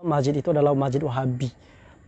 Masjid itu adalah masjid Wahabi,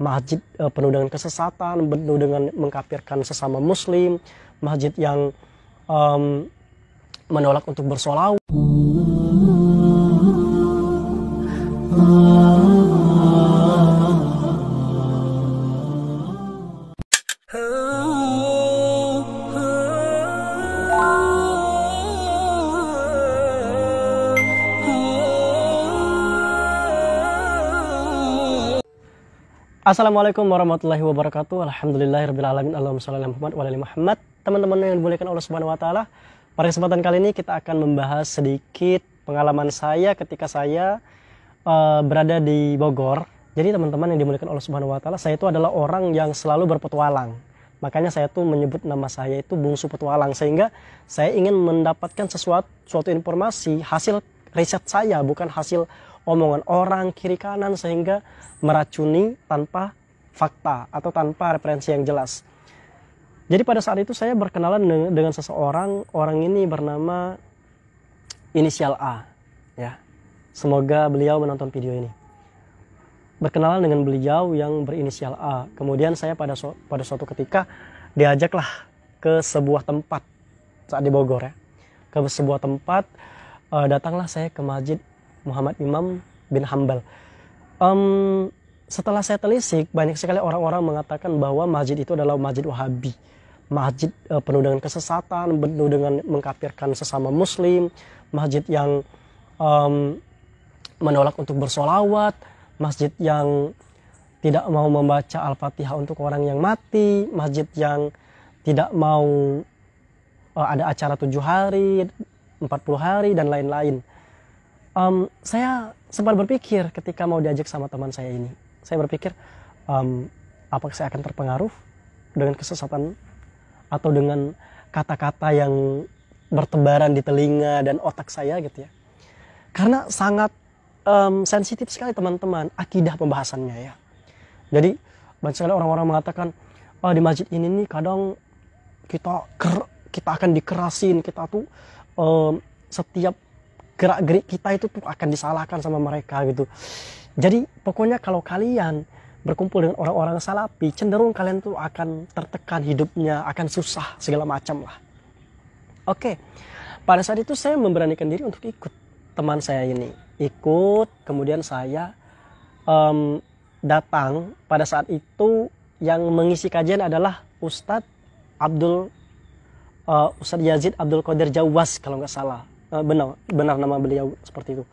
masjid penuh dengan kesesatan, penuh dengan mengkafirkan sesama muslim, masjid yang menolak untuk bersolawat. Assalamualaikum warahmatullahi wabarakatuh. Alhamdulillahirrabbilalamin. Allahumma sholli ala Muhammad wa ala Muhammad. Teman-teman yang dimuliakan Allah Subhanahu wa taala, pada kesempatan kali ini kita akan membahas sedikit pengalaman saya ketika saya berada di Bogor. Jadi teman-teman yang dimuliakan Allah Subhanahu wa taala, saya itu adalah orang yang selalu berpetualang. Makanya saya tuh menyebut nama saya itu Bungsu Petualang, sehingga saya ingin mendapatkan suatu informasi hasil riset saya, bukan hasil omongan orang kiri kanan sehingga meracuni tanpa fakta atau tanpa referensi yang jelas. Jadi pada saat itu saya berkenalan dengan seseorang, orang ini bernama inisial A, ya. Semoga beliau menonton video ini. Berkenalan dengan beliau yang berinisial A. Kemudian saya pada suatu ketika diajaklah ke sebuah tempat saat di Bogor, ya. Ke sebuah tempat, datanglah saya ke Masjid Muhammad Imam bin Hambal. Setelah saya telisik, banyak sekali orang-orang mengatakan bahwa masjid itu adalah masjid Wahabi, masjid penuh dengan kesesatan, penuh dengan mengkafirkan sesama muslim, masjid yang menolak untuk bersolawat, masjid yang tidak mau membaca Al-Fatihah untuk orang yang mati, masjid yang tidak mau ada acara 7 hari, 40 hari, dan lain-lain. Saya sempat berpikir ketika mau diajak sama teman saya ini. Saya berpikir, apakah saya akan terpengaruh dengan kesesatan atau dengan kata-kata yang bertebaran di telinga dan otak saya gitu ya. Karena sangat sensitif sekali teman-teman akidah pembahasannya ya. Jadi banyak sekali orang-orang mengatakan, di masjid ini nih kadang kita akan dikerasin, kita tuh setiap gerak-gerik kita itu tuh akan disalahkan sama mereka gitu. Jadi pokoknya kalau kalian berkumpul dengan orang-orang salafi, cenderung kalian tuh akan tertekan hidupnya, akan susah segala macam lah. Oke, pada saat itu saya memberanikan diri untuk ikut teman saya ini. Ikut, kemudian saya datang. Pada saat itu yang mengisi kajian adalah Ustadz Yazid Abdul Qadir Jawaz kalau nggak salah. Benar nama beliau seperti itu.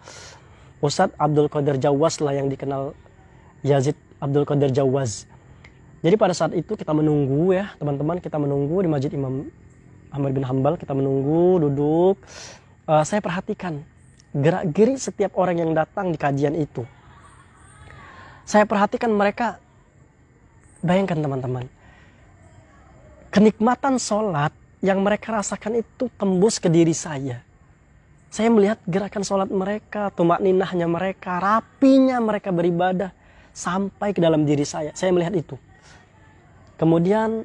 Ustadz Abdul Qadir Jawaz lah yang dikenal Yazid Abdul Qadir Jawaz. Jadi pada saat itu kita menunggu ya teman-teman, kita menunggu di Masjid Imam Ahmad bin Hambal, kita menunggu, duduk. Saya perhatikan gerak-gerik setiap orang yang datang di kajian itu. Saya perhatikan mereka, bayangkan teman-teman, kenikmatan sholat yang mereka rasakan itu tembus ke diri saya. Saya melihat gerakan sholat mereka, tumakninahnya mereka, rapinya mereka beribadah sampai ke dalam diri saya. Saya melihat itu. Kemudian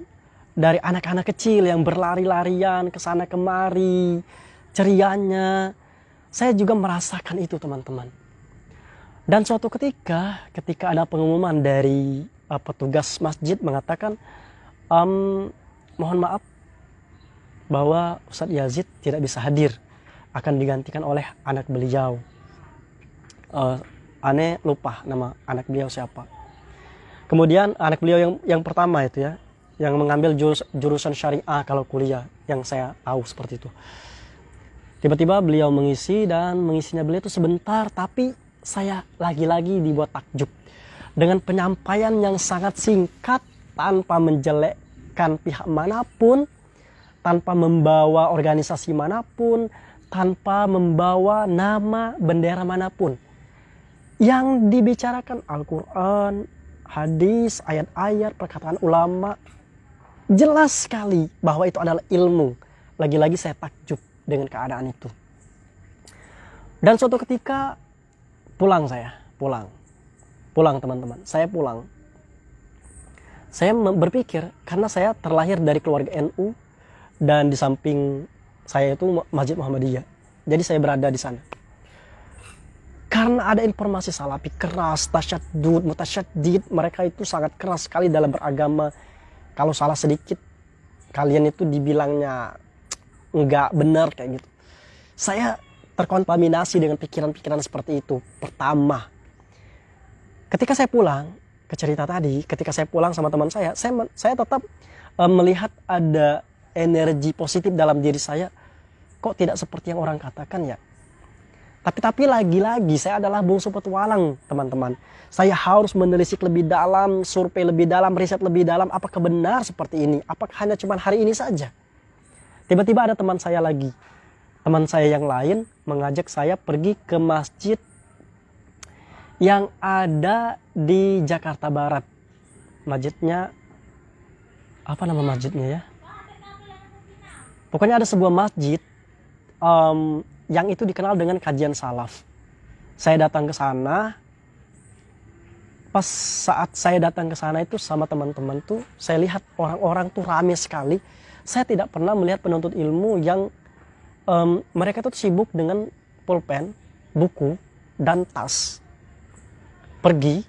dari anak-anak kecil yang berlari-larian ke sana kemari, cerianya, saya juga merasakan itu teman-teman. Dan suatu ketika ada pengumuman dari petugas masjid mengatakan, mohon maaf bahwa Ustadz Yazid tidak bisa hadir, akan digantikan oleh anak beliau. Aneh lupa nama anak beliau siapa. Kemudian anak beliau yang pertama itu ya, yang mengambil jurusan syariah kalau kuliah, yang saya tahu seperti itu. Tiba-tiba beliau mengisi, dan mengisinya beliau itu sebentar, tapi saya lagi-lagi dibuat takjub dengan penyampaian yang sangat singkat, tanpa menjelekkan pihak manapun, tanpa membawa organisasi manapun, tanpa membawa nama bendera manapun. Yang dibicarakan Al-Quran, hadis, ayat-ayat, perkataan ulama. Jelas sekali bahwa itu adalah ilmu. Lagi-lagi saya takjub dengan keadaan itu. Dan suatu ketika pulang teman-teman. Saya pulang. Saya berpikir, karena saya terlahir dari keluarga NU, dan di samping saya itu Masjid Muhammadiyah. Jadi saya berada di sana. Karena ada informasi salafi keras, tasyaddud, mutasyaddid, mereka itu sangat keras sekali dalam beragama. Kalau salah sedikit, kalian itu dibilangnya nggak benar kayak gitu. Saya terkontaminasi dengan pikiran-pikiran seperti itu. Pertama, ketika saya pulang ke cerita tadi, ketika saya pulang sama teman saya tetap melihat ada energi positif dalam diri saya. Kok tidak seperti yang orang katakan ya? Tapi lagi-lagi saya adalah bungsu petualang, teman-teman. Saya harus menelisik lebih dalam, survei lebih dalam, riset lebih dalam. Apakah benar seperti ini? Apakah hanya cuma hari ini saja? Tiba-tiba ada teman saya lagi. Teman saya yang lain mengajak saya pergi ke masjid yang ada di Jakarta Barat. Masjidnya, apa nama masjidnya ya? Pokoknya ada sebuah masjid yang itu dikenal dengan kajian salaf. Saya datang ke sana. Pas saat saya datang ke sana itu sama teman-teman tuh, saya lihat orang-orang tuh rame sekali. Saya tidak pernah melihat penuntut ilmu yang mereka tuh sibuk dengan pulpen, buku, dan tas. Pergi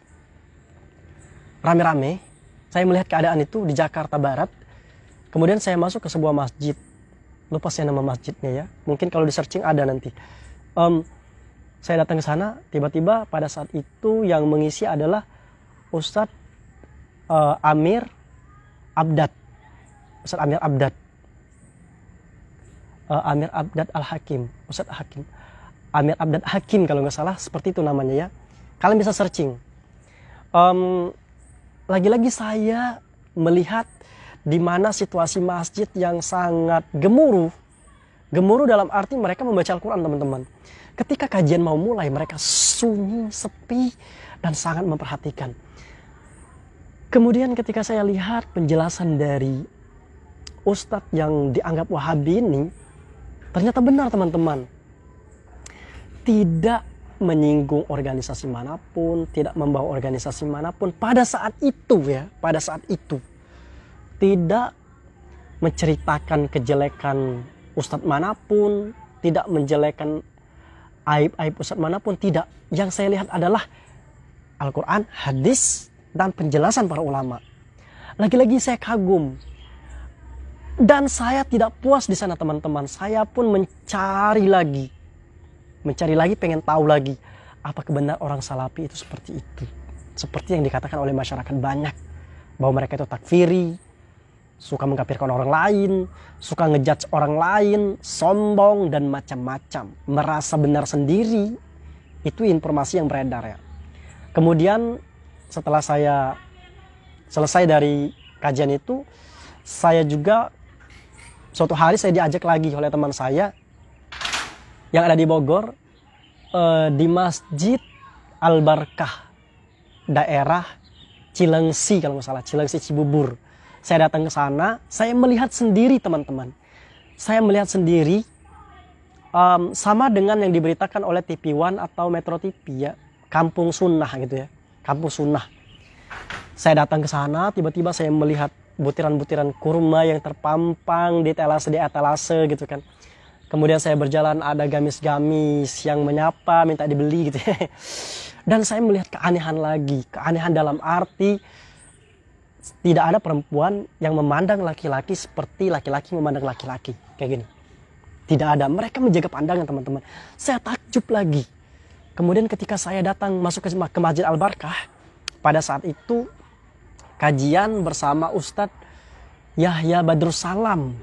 rame-rame. Saya melihat keadaan itu di Jakarta Barat. Kemudian saya masuk ke sebuah masjid. Lupa saya nama masjidnya ya. Mungkin kalau di searching ada nanti. Saya datang ke sana, tiba-tiba pada saat itu yang mengisi adalah Ustadz Amir Abdad. Ustadz Amir Abdad. Amir Abdad Al-Hakim. Ustadz Hakim. Amir Abdad Hakim kalau nggak salah, seperti itu namanya ya. Kalian bisa searching. Lagi-lagi saya melihat di mana situasi masjid yang sangat gemuruh. Gemuruh dalam arti mereka membaca Al-Quran, teman-teman. Ketika kajian mau mulai, mereka sunyi, sepi, dan sangat memperhatikan. Kemudian ketika saya lihat penjelasan dari Ustadz yang dianggap Wahabi ini, ternyata benar, teman-teman. Tidak menyinggung organisasi manapun, tidak membawa organisasi manapun pada saat itu ya, pada saat itu. Tidak menceritakan kejelekan ustadz manapun, tidak menjelekan aib-aib ustadz manapun, tidak. Yang saya lihat adalah Al-Quran, hadis, dan penjelasan para ulama. Lagi-lagi saya kagum. Dan saya tidak puas di sana, teman-teman. Saya pun mencari lagi, pengen tahu lagi. Apakah benar orang salafi itu seperti itu? Seperti yang dikatakan oleh masyarakat banyak. Bahwa mereka itu takfiri, suka mengkafirkan orang lain, suka ngejudge orang lain, sombong, dan macam-macam. Merasa benar sendiri. Itu informasi yang beredar ya. Kemudian setelah saya selesai dari kajian itu, saya juga suatu hari saya diajak lagi oleh teman saya yang ada di Bogor, di Masjid Al-Barkah, daerah Cilengsi kalau nggak salah, Cilengsi Cibubur. Saya datang ke sana, saya melihat sendiri, teman-teman. Saya melihat sendiri, sama dengan yang diberitakan oleh TV One atau Metro TV ya, Kampung Sunnah gitu ya, Kampung Sunnah. Saya datang ke sana, tiba-tiba saya melihat butiran-butiran kurma yang terpampang di etalase gitu kan. Kemudian saya berjalan, ada gamis-gamis yang menyapa, minta dibeli gitu ya. Dan saya melihat keanehan lagi, keanehan dalam arti tidak ada perempuan yang memandang laki-laki seperti laki-laki memandang laki-laki. Kayak gini. Tidak ada. Mereka menjaga pandangan, teman-teman. Saya takjub lagi. Kemudian ketika saya datang masuk ke Masjid Al-Barkah, pada saat itu kajian bersama Ustadz Yahya Badrussalam.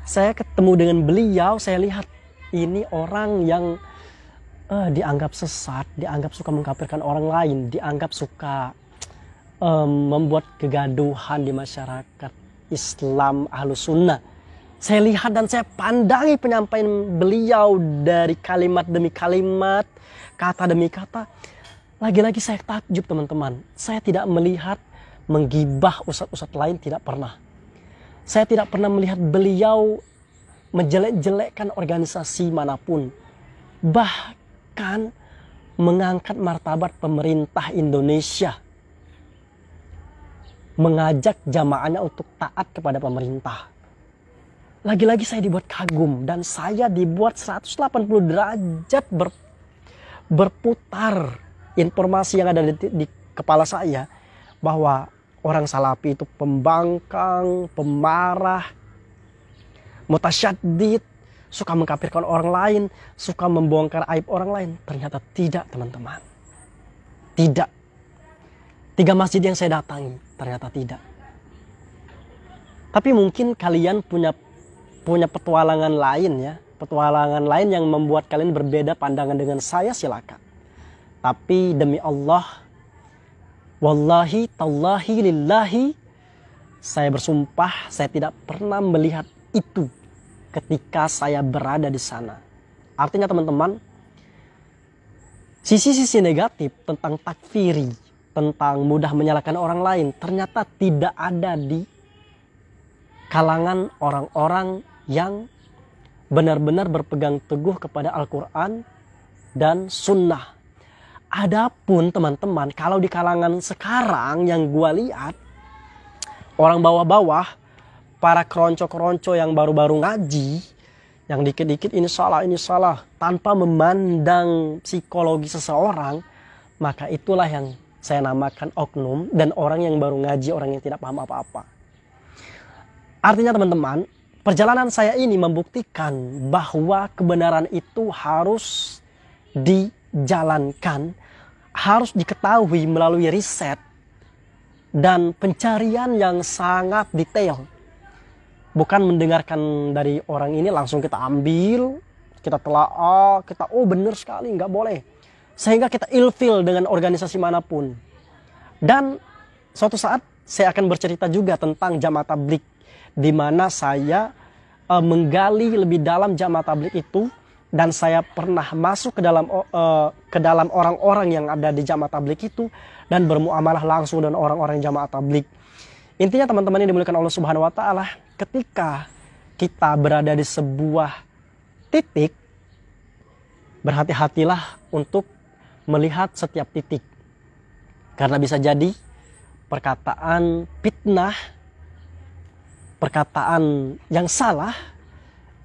Saya ketemu dengan beliau, saya lihat ini orang yang dianggap sesat, dianggap suka mengkafirkan orang lain, dianggap suka membuat kegaduhan di masyarakat Islam Ahlus Sunnah. Saya lihat dan saya pandangi penyampaian beliau dari kalimat demi kalimat, kata demi kata. Lagi-lagi saya takjub, teman-teman. Saya tidak melihat menggibah ustadz-ustadz lain, tidak pernah. Saya tidak pernah melihat beliau menjelek-jelekkan organisasi manapun. Bahkan mengangkat martabat pemerintah Indonesia. Mengajak jamaahnya untuk taat kepada pemerintah. Lagi-lagi saya dibuat kagum dan saya dibuat 180 derajat berputar informasi yang ada di kepala saya bahwa orang salafi itu pembangkang, pemarah, mutasyaddid, suka mengkafirkan orang lain, suka membongkar aib orang lain. Ternyata tidak, teman-teman. Tidak. 3 masjid yang saya datangi, ternyata tidak. Tapi mungkin kalian punya petualangan lain ya. Petualangan lain yang membuat kalian berbeda pandangan dengan saya, silakan. Tapi demi Allah, wallahi, tallahi, lillahi, saya bersumpah saya tidak pernah melihat itu ketika saya berada di sana. Artinya teman-teman, sisi-sisi negatif tentang takfiri, tentang mudah menyalahkan orang lain, ternyata tidak ada di kalangan orang-orang yang benar-benar berpegang teguh kepada Al-Quran dan Sunnah. Adapun teman-teman, kalau di kalangan sekarang yang gua lihat, orang bawah-bawah, para keronco-keronco yang baru-baru ngaji, yang dikit-dikit ini salah, tanpa memandang psikologi seseorang, maka itulah yang saya namakan oknum dan orang yang baru ngaji, orang yang tidak paham apa-apa. Artinya teman-teman, perjalanan saya ini membuktikan bahwa kebenaran itu harus dijalankan, harus diketahui melalui riset dan pencarian yang sangat detail. Bukan mendengarkan dari orang ini langsung kita ambil, kita telaah, kita benar sekali, nggak boleh. Sehingga kita ilfil dengan organisasi manapun. Dan suatu saat saya akan bercerita juga tentang jamaah tabligh, di mana saya menggali lebih dalam jamaah tabligh itu, dan saya pernah masuk ke dalam orang-orang yang ada di jamaah tabligh itu dan bermuamalah langsung dengan orang-orang jamaah tabligh. Intinya teman-teman yang dimuliakan Allah Subhanahu wa taala, ketika kita berada di sebuah titik, berhati-hatilah untuk melihat setiap titik. Karena bisa jadi perkataan fitnah, perkataan yang salah,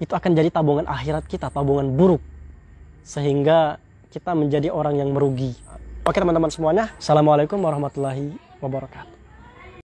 itu akan jadi tabungan akhirat kita, tabungan buruk. Sehingga kita menjadi orang yang merugi. Oke teman-teman semuanya, Assalamualaikum warahmatullahi wabarakatuh.